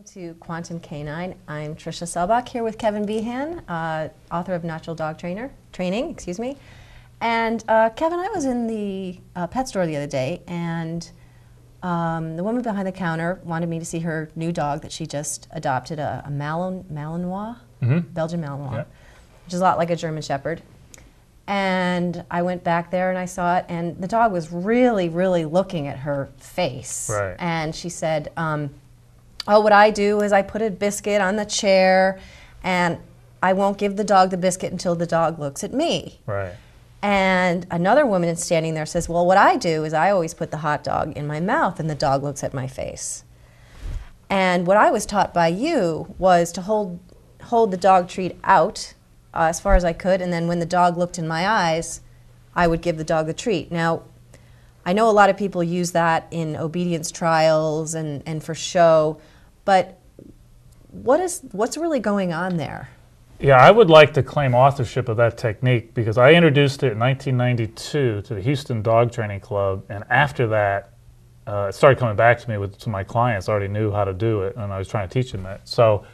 to Quantum Canine. I'm Tricia Selbach here with Kevin Behan, author of Natural Dog Training, excuse me. And Kevin, I was in the pet store the other day, and the woman behind the counter wanted me to see her new dog that she just adopted, a Malinois, Belgian Malinois, yeah, which is a lot like a German Shepherd. And I went back there and I saw it, and the dog was really, really looking at her face. Right. And she said, oh, what I do is I put a biscuit on the chair, and I won't give the dog the biscuit until the dog looks at me. Right. And another woman standing there says, well, what I do is I always put the hot dog in my mouth and the dog looks at my face. And what I was taught by you was to hold the dog treat out as far as I could, and then when the dog looked in my eyes, I would give the dog the treat. Now, I know a lot of people use that in obedience trials and for show, but what's really going on there? Yeah, I would like to claim authorship of that technique because I introduced it in 1992 to the Houston Dog Training Club, and after that, it started coming back to me with some of my clients already knew how to do it, and I was trying to teach them that. So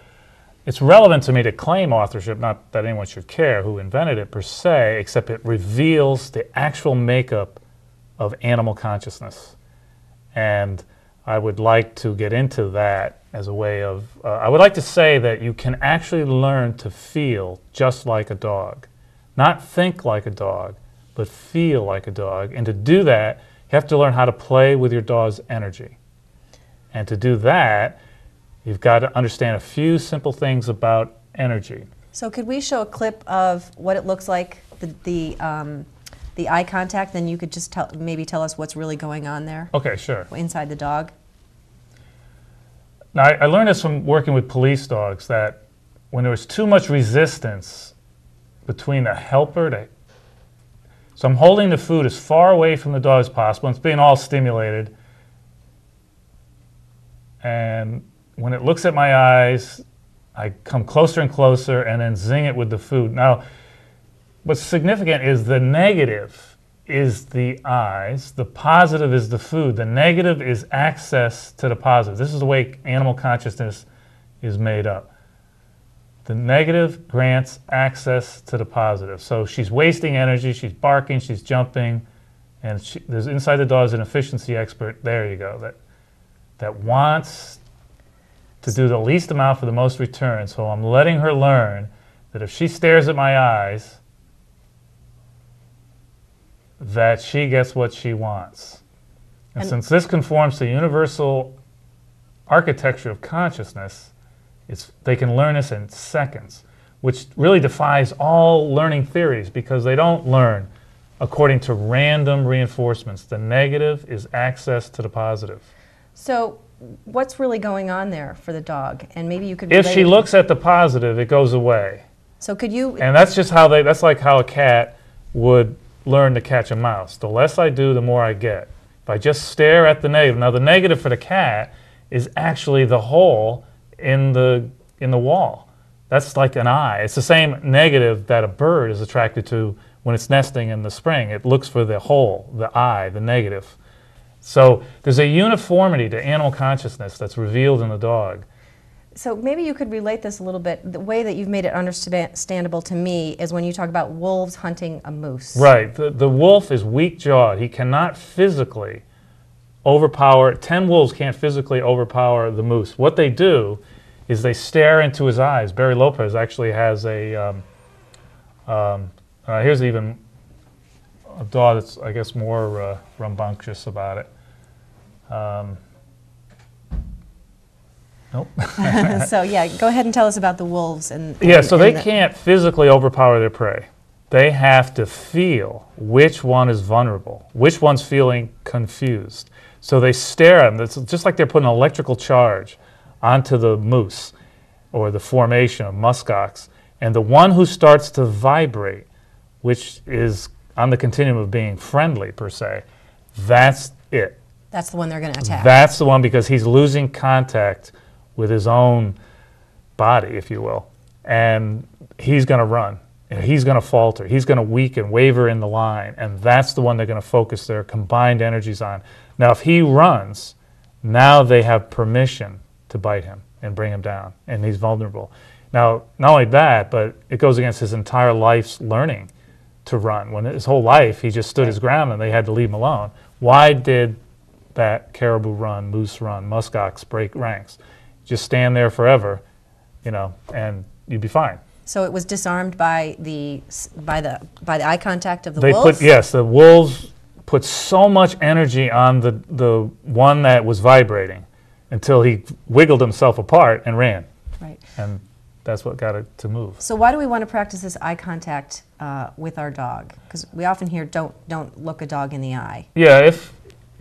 it's relevant to me to claim authorship, not that anyone should care who invented it per se, except it reveals the actual makeup of animal consciousness. And I would like to get into that as a way of, I would like to say that you can actually learn to feel just like a dog. Not think like a dog, but feel like a dog. And to do that, you have to learn how to play with your dog's energy. And to do that, you've got to understand a few simple things about energy. So could we show a clip of what it looks like, the eye contact, then you could just maybe tell us what's really going on there? Okay, sure. Inside the dog? Now, I learned this from working with police dogs, that when there was too much resistance between the helper, so I'm holding the food as far away from the dog as possible, and it's being all stimulated, and when it looks at my eyes, I come closer and closer and then zing it with the food. Now, what's significant is the negative is the eyes, the positive is the food. The negative is access to the positive. This is the way animal consciousness is made up. The negative grants access to the positive. So she's wasting energy, she's barking, she's jumping, and there's inside the dog is an efficiency expert, there you go, that wants to do the least amount for the most return. So I'm letting her learn that if she stares at my eyes, that she gets what she wants. And since this conforms to universal architecture of consciousness, they can learn this in seconds, which really defies all learning theories because they don't learn according to random reinforcements. The negative is access to the positive. So what's really going on there for the dog? And maybe you could If she looks at the positive, it goes away. So could you... And that's just how that's like how a cat would learn to catch a mouse. The less I do, the more I get. If I just stare at the negative. Now the negative for the cat is actually the hole in the wall. That's like an eye. It's the same negative that a bird is attracted to when it's nesting in the spring. It looks for the hole, the eye, the negative. So there's a uniformity to animal consciousness that's revealed in the dog. So maybe you could relate this a little bit. The way that you've made it understandable to me is when you talk about wolves hunting a moose. Right. The wolf is weak-jawed. He cannot physically overpower, 10 wolves can't physically overpower the moose. What they do is they stare into his eyes. Barry Lopez actually has a, here's even a dog that's, I guess, more rambunctious about it. Nope. So yeah, go ahead and tell us about the wolves. So they can't physically overpower their prey. They have to feel which one is vulnerable, which one's feeling confused. So they stare at them. It's just like they're putting an electrical charge onto the moose or the formation of muskox. And the one who starts to vibrate, which is on the continuum of being friendly per se, that's it. That's the one they're going to attack. That's the one because he's losing contact with his own body, if you will, and he's going to run. He's going to falter. He's going to weaken, waver in the line, and that's the one they're going to focus their combined energies on. Now, if he runs, now they have permission to bite him and bring him down, and he's vulnerable. Now, not only that, but it goes against his entire life's learning to run. When his whole life, he just stood his ground and they had to leave him alone. Why did that caribou run, moose run, muskox break ranks? Just stand there forever, and you'd be fine. So it was disarmed by the eye contact of the wolf? Yes, the wolves put so much energy on the one that was vibrating until he wiggled himself apart and ran. Right. And that's what got it to move. So why do we want to practice this eye contact with our dog? Because we often hear don't look a dog in the eye. Yeah,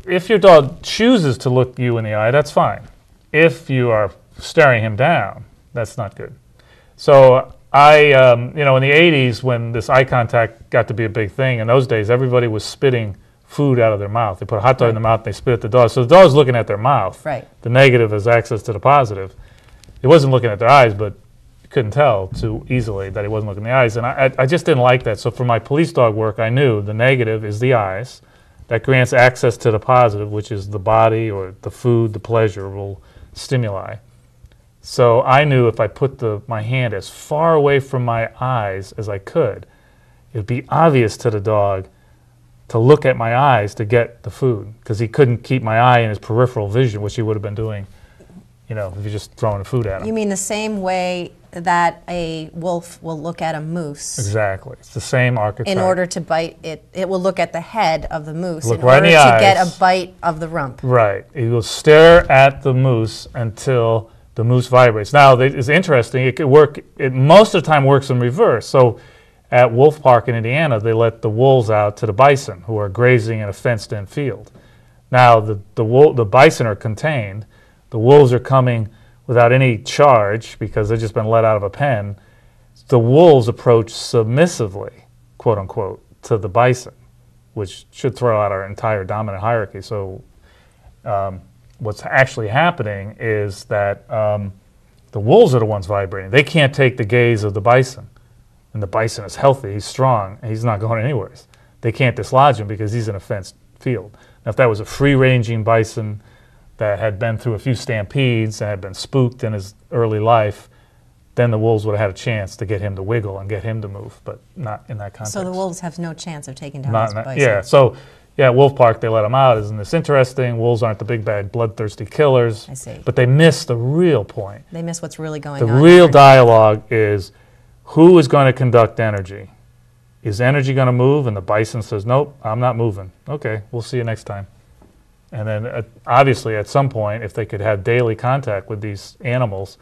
if your dog chooses to look you in the eye, that's fine. If you are staring him down, that's not good. So in the 80s, when this eye contact got to be a big thing, in those days, everybody was spitting food out of their mouth. They put a hot dog in their mouth, and they spit at the dog. So the dog's looking at their mouth. Right. The negative is access to the positive. It wasn't looking at their eyes, but you couldn't tell too easily that he wasn't looking in the eyes. And I just didn't like that. So for my police dog work, I knew the negative is the eyes. That grants access to the positive, which is the body or the food, the pleasurable stimuli. So I knew if I put my hand as far away from my eyes as I could, it would be obvious to the dog to look at my eyes to get the food, because he couldn't keep my eye in his peripheral vision, which he would have been doing, if you're just throwing the food at him. You mean the same way that a wolf will look at a moose? Exactly. It's the same archetype. In order to bite it, it will look at the head of the moose Look in right order in to the get eyes. a bite of the rump. Right. He will stare at the moose until the moose vibrates. Now, it's interesting. It could work. It most of the time works in reverse. So at Wolf Park in Indiana, they let the wolves out to the bison who are grazing in a fenced-in field. Now, the bison are contained. The wolves are coming without any charge because they've just been let out of a pen. The wolves approach submissively, quote unquote, to the bison, which should throw out our entire dominant hierarchy. So what's actually happening is that the wolves are the ones vibrating. They can't take the gaze of the bison. And the bison is healthy, he's strong, and he's not going anywhere. They can't dislodge him because he's in a fenced field. Now, if that was a free-ranging bison that had been through a few stampedes and had been spooked in his early life, then the wolves would have had a chance to get him to wiggle and get him to move, but not in that context. So the wolves have no chance of taking down this bison. Yeah, so at Wolf Park, they let him out. Isn't this interesting? Wolves aren't the big, bad, bloodthirsty killers. I see. But they miss the real point. They miss what's really going on. The real dialogue is, who is going to conduct energy? Is energy going to move? And the bison says, nope, I'm not moving. Okay, we'll see you next time. And then obviously at some point, if they could have daily contact with these animals,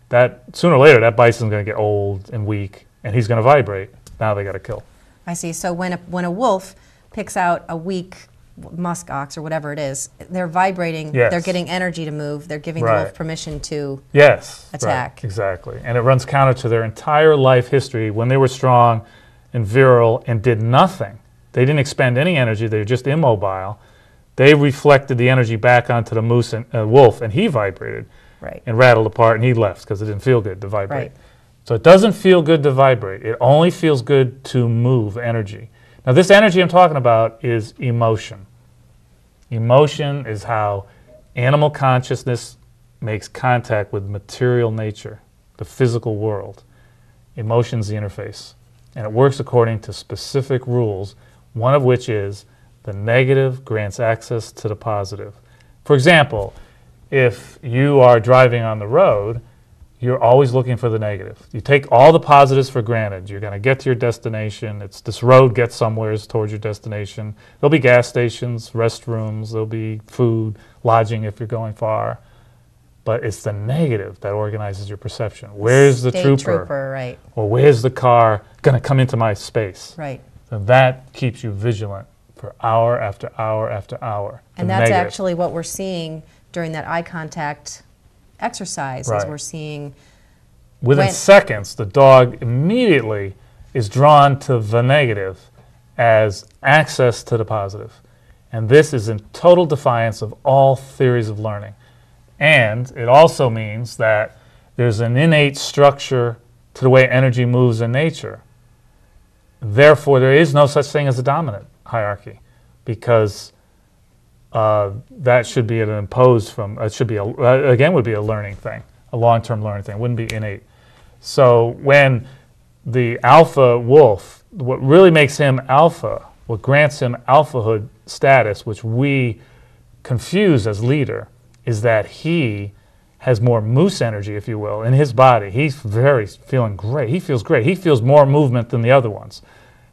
that sooner or later that bison's going to get old and weak, and he's going to vibrate. Now they got to kill. I see. So when a wolf picks out a weak musk ox or whatever it is, they're vibrating, Yes. they're getting energy to move, they're giving the Right. wolf permission to attack. Right, exactly. And it runs counter to their entire life history when they were strong and virile and did nothing. They didn't expend any energy, they were just immobile. They reflected the energy back onto the moose and wolf, and he vibrated right. and rattled apart, and he left because it didn't feel good to vibrate. Right. So it doesn't feel good to vibrate. It only feels good to move energy. Now, this energy I'm talking about is emotion. Emotion is how animal consciousness makes contact with material nature, the physical world. Emotion's the interface. And it works according to specific rules, one of which is the negative grants access to the positive. For example, if you are driving on the road, you're always looking for the negative. You take all the positives for granted. You're going to get to your destination. This road gets somewheres towards your destination. There'll be gas stations, restrooms, there'll be food, lodging if you're going far. But it's the negative that organizes your perception. Where's the State trooper? Right. Or where's the car going to come into my space? Right. So that keeps you vigilant for hour after hour after hour. And The that's negative. actually what we're seeing during that eye contact exercise, Right. is we're seeing Within seconds, the dog immediately is drawn to the negative as access to the positive. And this is in total defiance of all theories of learning. And it also means that there's an innate structure to the way energy moves in nature. Therefore, there is no such thing as a dominant hierarchy, because that should be an imposed from, it should be, again, would be a learning thing, a long-term learning thing, wouldn't be innate. So when the alpha wolf, what really makes him alpha, what grants him alphahood status, which we confuse as leader, is that he has more moose energy, if you will, in his body. He's feeling great. He feels great. He feels more movement than the other ones.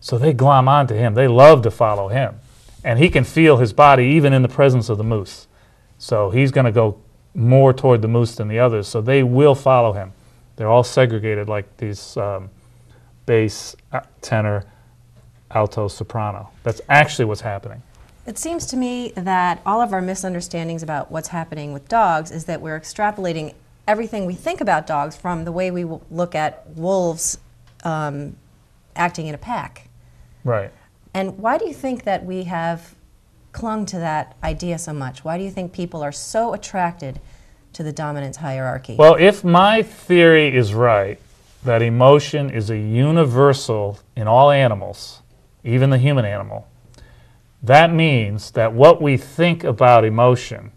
So they glom onto him. They love to follow him. And he can feel his body even in the presence of the moose. So he's going to go more toward the moose than the others. So they will follow him. They're all segregated like these bass, tenor, alto, soprano. That's actually what's happening. It seems to me that all of our misunderstandings about what's happening with dogs is that we're extrapolating everything we think about dogs from the way we look at wolves acting in a pack. Right. And why do you think that we have clung to that idea so much? Why do you think people are so attracted to the dominance hierarchy? Well, if my theory is right, that emotion is a universal in all animals, even the human animal, that means that what we think about emotion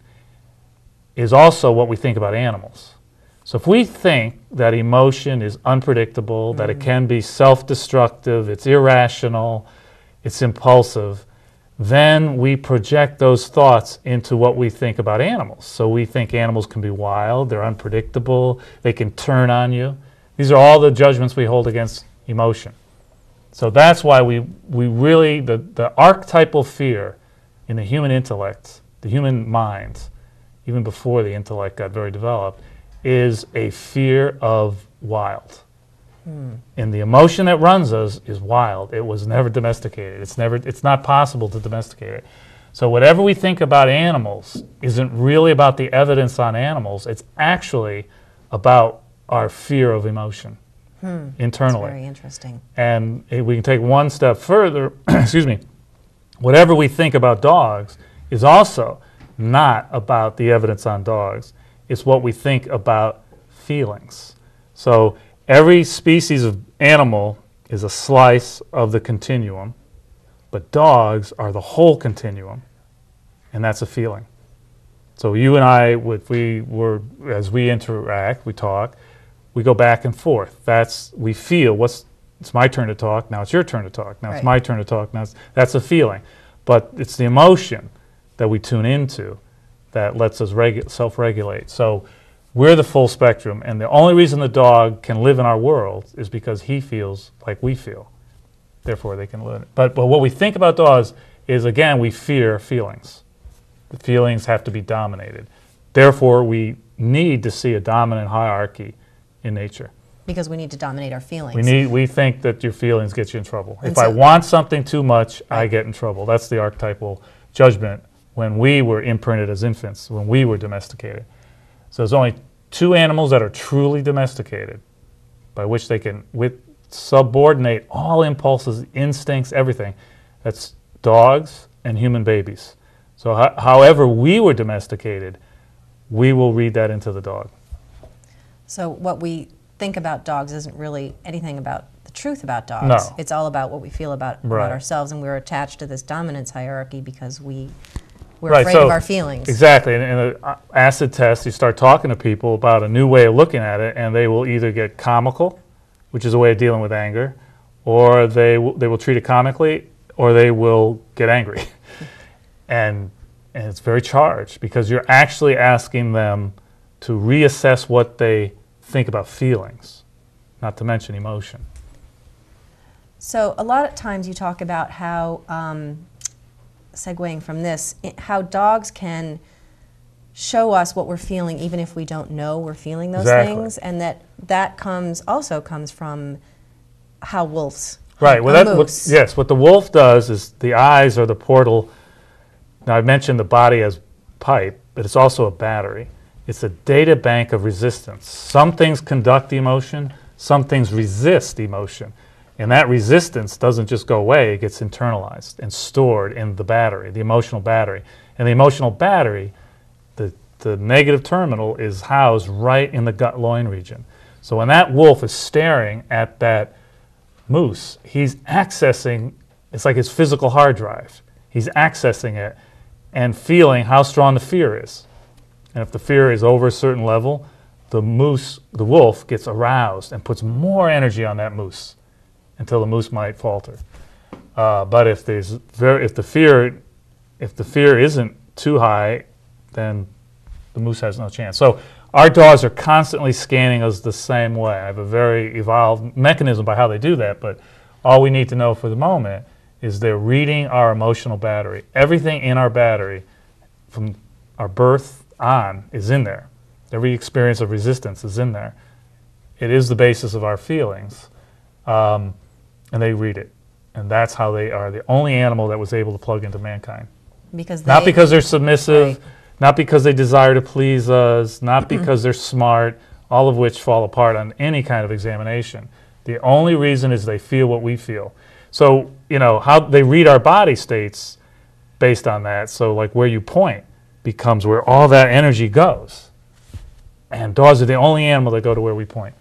is also what we think about animals. So if we think that emotion is unpredictable, that it can be self-destructive, it's irrational, it's impulsive, then we project those thoughts into what we think about animals. So we think animals can be wild, they're unpredictable, they can turn on you. These are all the judgments we hold against emotion. So that's why we really, the archetypal fear in the human intellect, the human mind, even before the intellect got very developed, is a fear of wild. And the emotion that runs us is wild. It was never domesticated. It's not possible to domesticate it. So whatever we think about animals isn't really about the evidence on animals. It's actually about our fear of emotion. Internally. That's very interesting. And we can take one step further, excuse me, whatever we think about dogs is also not about the evidence on dogs. It's what we think about feelings. So every species of animal is a slice of the continuum, but dogs are the whole continuum, and that's a feeling. So you and I, as we interact, we talk, we go back and forth. We feel, it's my turn to talk, now it's your turn to talk, now it's my turn to talk, that's a feeling. But it's the emotion that we tune into that lets us self-regulate. So we're the full spectrum, and the only reason the dog can live in our world is because he feels like we feel. Therefore, they can live. But what we think about dogs is, again, we fear feelings. The feelings have to be dominated. Therefore, we need to see a dominant hierarchy in nature. Because we need to dominate our feelings. We think that your feelings get you in trouble. If I want something too much, I get in trouble. That's the archetypal judgment when we were imprinted as infants, when we were domesticated. So there's only two animals that are truly domesticated, by which they can subordinate all impulses, instincts, everything. That's dogs and human babies. So however we were domesticated, we will read that into the dog. So what we think about dogs isn't really anything about the truth about dogs. No. It's all about what we feel about ourselves, and we're attached to this dominance hierarchy because we're afraid of our feelings. Exactly. In an acid test, you start talking to people about a new way of looking at it, and they will either get comical, which is a way of dealing with anger, or they will treat it comically, or they will get angry. and it's very charged because you're actually asking them to reassess what they think about feelings, not to mention emotion. So a lot of times you talk about how, segueing from this, how dogs can show us what we're feeling even if we don't know we're feeling those things, and that also comes from how wolves Right. Well, what the wolf does is the eyes are the portal. Now, I mentioned the body as pipe, but it's also a battery. It's a data bank of resistance. Some things conduct emotion, some things resist emotion. And that resistance doesn't just go away, it gets internalized and stored in the battery, the emotional battery. And the emotional battery, the negative terminal, is housed right in the gut-loin region. So when that wolf is staring at that moose, he's accessing, it's like his physical hard drive. He's accessing it and feeling how strong the fear is. And if the fear is over a certain level, the wolf gets aroused and puts more energy on that moose until the moose might falter. But if the fear isn't too high, then the moose has no chance. So our dogs are constantly scanning us the same way. I have a very evolved mechanism by how they do that, but all we need to know for the moment is they're reading our emotional battery. Everything in our battery from our birth on is in there. Every experience of resistance is in there. It is the basis of our feelings, and they read it. And that's how they are the only animal that was able to plug into mankind. Not because they're submissive, right. Not because they desire to please us, not because they're smart, all of which fall apart on any kind of examination. The only reason is they feel what we feel. So, how they read our body states based on that. So, like where you point becomes where all that energy goes. And dogs are the only animal that go to where we point.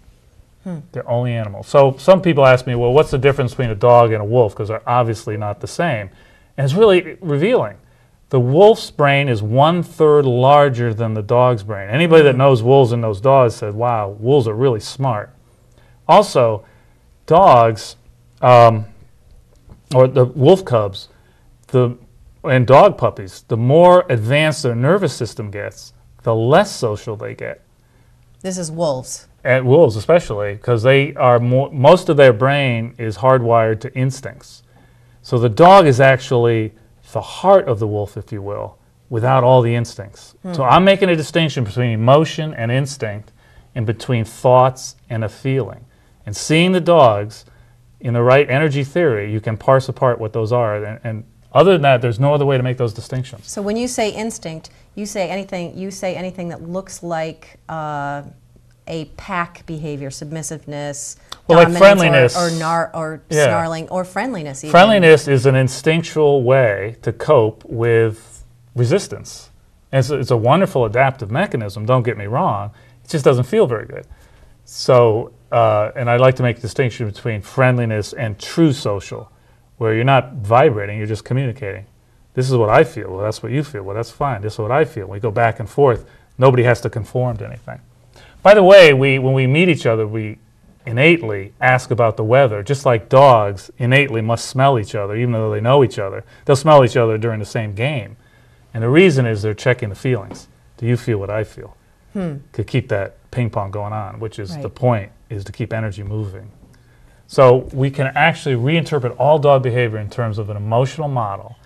They're only animal. So some people ask me, well, what's the difference between a dog and a wolf? Because they're obviously not the same. And it's really revealing. The wolf's brain is 1/3 larger than the dog's brain. Anybody that knows wolves and knows dogs said, wow, wolves are really smart. Also, dogs, or the wolf cubs, and dog puppies, the more advanced their nervous system gets, the less social they get. This is wolves. At wolves especially, because they are most of their brain is hardwired to instincts. So the dog is actually the heart of the wolf, if you will, without all the instincts. So I'm making a distinction between emotion and instinct and between thoughts and a feeling. And seeing the dogs in the right energy theory, you can parse apart what those are. And other than that, there's no other way to make those distinctions. So when you say instinct, you say anything that looks like a pack behavior, submissiveness, well, like friendliness, or snarling, or friendliness. Even. Friendliness is an instinctual way to cope with resistance. And it's a wonderful adaptive mechanism, don't get me wrong. It just doesn't feel very good. So, and I like to make a distinction between friendliness and true social, where you're not vibrating, you're just communicating. This is what I feel. Well, that's what you feel. Well, that's fine. This is what I feel. We go back and forth. Nobody has to conform to anything. By the way, when we meet each other, we innately ask about the weather, just like dogs innately must smell each other, even though they know each other. They'll smell each other during the same game. And the reason is they're checking the feelings. Do you feel what I feel? To keep that ping pong going on, which is the point, is to keep energy moving. So we can actually reinterpret all dog behavior in terms of an emotional model.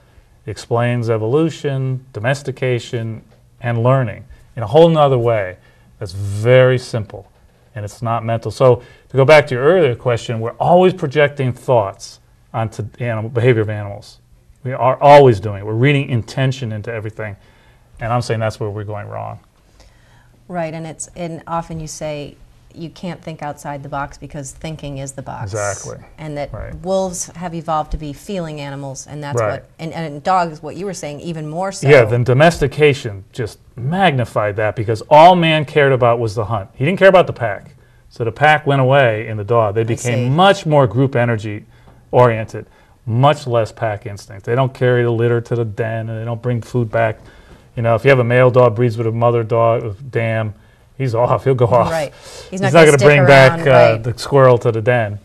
It explains evolution, domestication, and learning in a whole nother way. That's very simple, and it's not mental. So to go back to your earlier question, we're always projecting thoughts onto behavior of animals. We are always doing it. We're reading intention into everything, and I'm saying that's where we're going wrong. Right, and often you say you can't think outside the box because thinking is the box. Exactly. And that wolves have evolved to be feeling animals, and that's what, and dogs, what you were saying, even more so. Yeah, then domestication just magnified that because all man cared about was the hunt. He didn't care about the pack. So the pack went away in the dog. They became much more group energy oriented, much less pack instinct. They don't carry the litter to the den, and they don't bring food back. If you have a male dog breeds with a mother dog, damn, he's off. He'll go off. Right. He's not going to bring back the squirrel to the den.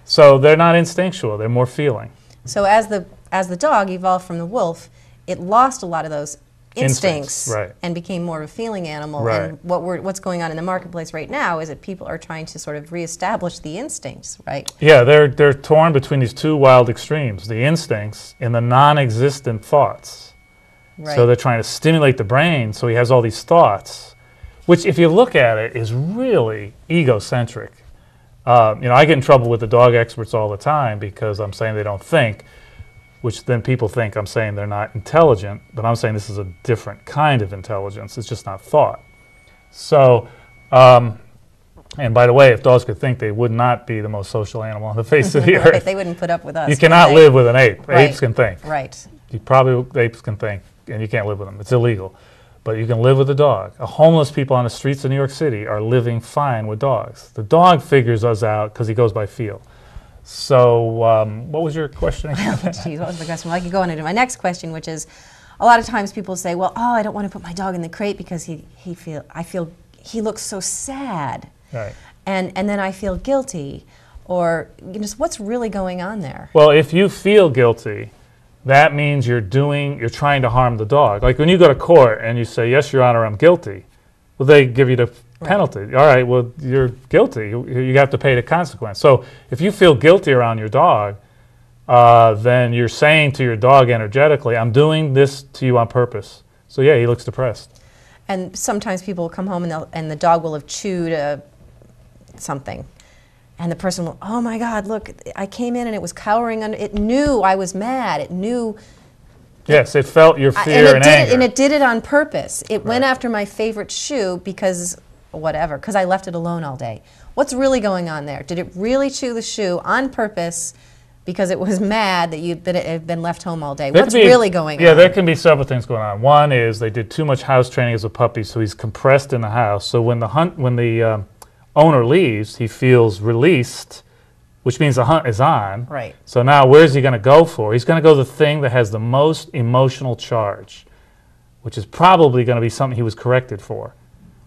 So they're not instinctual. They're more feeling. So as the dog evolved from the wolf, it lost a lot of those instincts and became more of a feeling animal. Right. And what's going on in the marketplace right now is that people are trying to sort of reestablish the instincts, right? Yeah, they're torn between these two wild extremes, the instincts and the non-existent thoughts. Right. So they're trying to stimulate the brain so he has all these thoughts, which if you look at it is really egocentric. I get in trouble with the dog experts all the time because I'm saying they don't think, which then people think I'm saying they're not intelligent, but I'm saying this is a different kind of intelligence. It's just not thought. So, and by the way, if dogs could think, they would not be the most social animal on the face of the earth. They wouldn't put up with us. You cannot live with an ape. Right. Apes can think. Right. Apes can think, and you can't live with them. It's illegal. But you can live with a dog. Homeless people on the streets of New York City are living fine with dogs. The dog figures us out because he goes by feel. So what was your question again? Geez, what was the question? Well, I could go on into my next question, which is, a lot of times people say, well, oh, I don't want to put my dog in the crate because I feel he looks so sad. Right. And then I feel guilty. Or just what's really going on there? Well, if you feel guilty, that means you're trying to harm the dog. Like when you go to court and you say, yes, Your Honor, I'm guilty. Well, they give you the penalty. Right. All right, well, you're guilty. You have to pay the consequence. So if you feel guilty around your dog, then you're saying to your dog energetically, I'm doing this to you on purpose. So yeah, he looks depressed. And sometimes people will come home and the dog will have chewed something. And the person will, oh my God, look, I came in and it was cowering under, it knew I was mad, it knew. Yes, it felt your fear and anger. And it did it on purpose. It went after my favorite shoe because, whatever, because I left it alone all day. What's really going on there? Did it really chew the shoe on purpose because it was mad that it had been left home all day? What's really going on? Yeah, there can be several things going on. One is they did too much house training as a puppy, so he's compressed in the house. So when the owner leaves, he feels released, which means the hunt is on. Right. So now where's he going to go for? He's going to go the thing that has the most emotional charge, which is probably going to be something he was corrected for.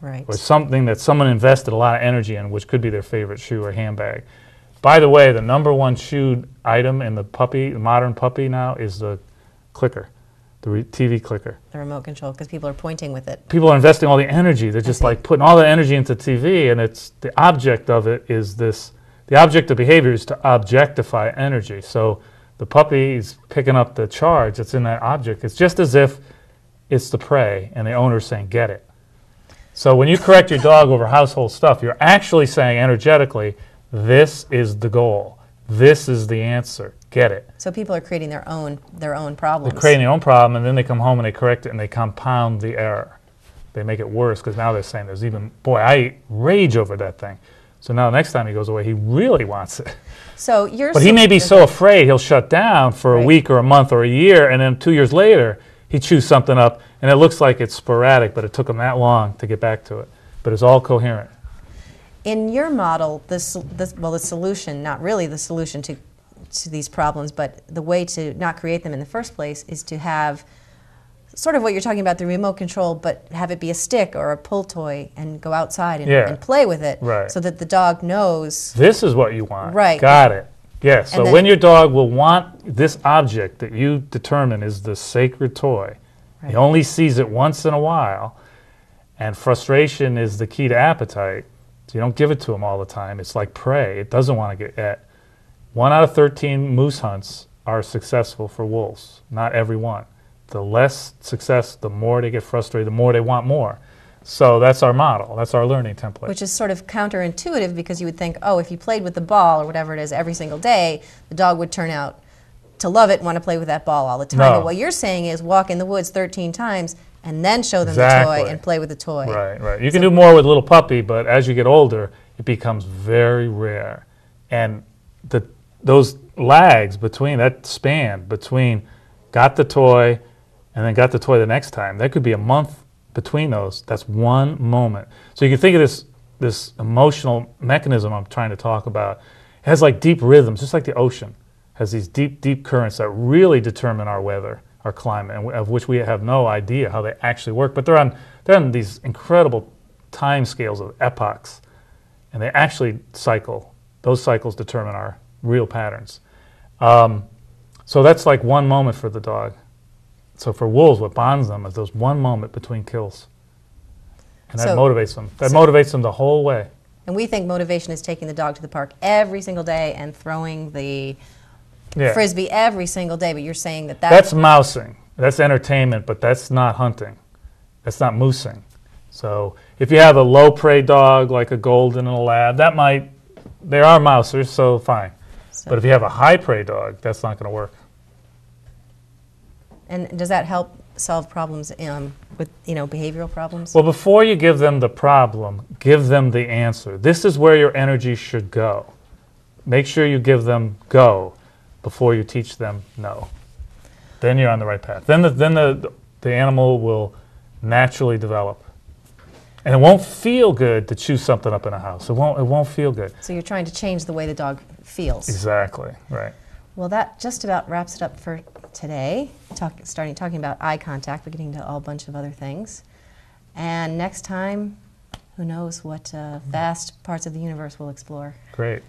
Right. Or something that someone invested a lot of energy in, which could be their favorite shoe or handbag. By the way, the #1 chewed item in the modern puppy now is the clicker, the TV clicker. The remote control, because people are pointing with it. People are investing all the energy. They're just like putting all the energy into TV, and it's the object of it is this. The object of behavior is to objectify energy. So the puppy is picking up the charge that's in that object. It's just as if it's the prey, and the owner's saying, "Get it." So when you correct your dog over household stuff, you're actually saying energetically, "This is the goal. This is the answer. Get it." So people are creating their own problems. They're creating their own problem, and then they come home and they correct it, and they compound the error. They make it worse because now they're saying there's even, boy, I rage over that thing. So now next time he goes away, he really wants it. So you're But he may be so afraid he'll shut down for a week or a month or a year, and then 2 years later, he chews something up, and it looks like it's sporadic, but it took him that long to get back to it. But it's all coherent. In your model, the solution, not really the solution to these problems, but the way to not create them in the first place is to have sort of what you're talking about, the remote control, but have it be a stick or a pull toy and go outside and play with it so that the dog knows. This is what you want. Right. Got it. Yes. So when your dog will want this object that you determine is the sacred toy, he only sees it once in a while, and frustration is the key to appetite. So you don't give it to him all the time. It's like prey. It doesn't want to get at. 1 out of 13 moose hunts are successful for wolves. Not every one. The less success, the more they get frustrated, the more they want more. So that's our model. That's our learning template. Which is sort of counterintuitive because you would think, oh, if you played with the ball or whatever it is every single day, the dog would turn out to love it and want to play with that ball all the time. But what you're saying is walk in the woods 13 times and then show them the toy and play with the toy. Right, right. You can do more with a little puppy, but as you get older, it becomes very rare. And those lags between, that span between got the toy and then got the toy the next time, there could be a month between those. That's one moment. So you can think of this emotional mechanism I'm trying to talk about. It has like deep rhythms, just like the ocean has these deep, deep currents that really determine our weather, our climate, and of which we have no idea how they actually work. But they're on these incredible time scales of epochs, and they actually cycle. Those cycles determine our real patterns. So that's like one moment for the dog. So for wolves, what bonds them is those one moment between kills. And that motivates them. That motivates them the whole way. And we think motivation is taking the dog to the park every single day and throwing the frisbee every single day, but you're saying that's mousing. That's entertainment, but that's not hunting. That's not moosing. So if you have a low prey dog like a golden and a lab, they are mousers, so fine. But if you have a high prey dog, that's not going to work. And does that help solve problems with behavioral problems? Well, before you give them the problem, give them the answer. This is where your energy should go. Make sure you give them go before you teach them no. Then you're on the right path. Then the animal will naturally develop. And it won't feel good to chew something up in a house. It won't feel good. So you're trying to change the way the dog feels. Exactly, right. Well, that just about wraps it up for today, talking about eye contact. We're getting to a bunch of other things. And next time, who knows what vast parts of the universe we'll explore. Great.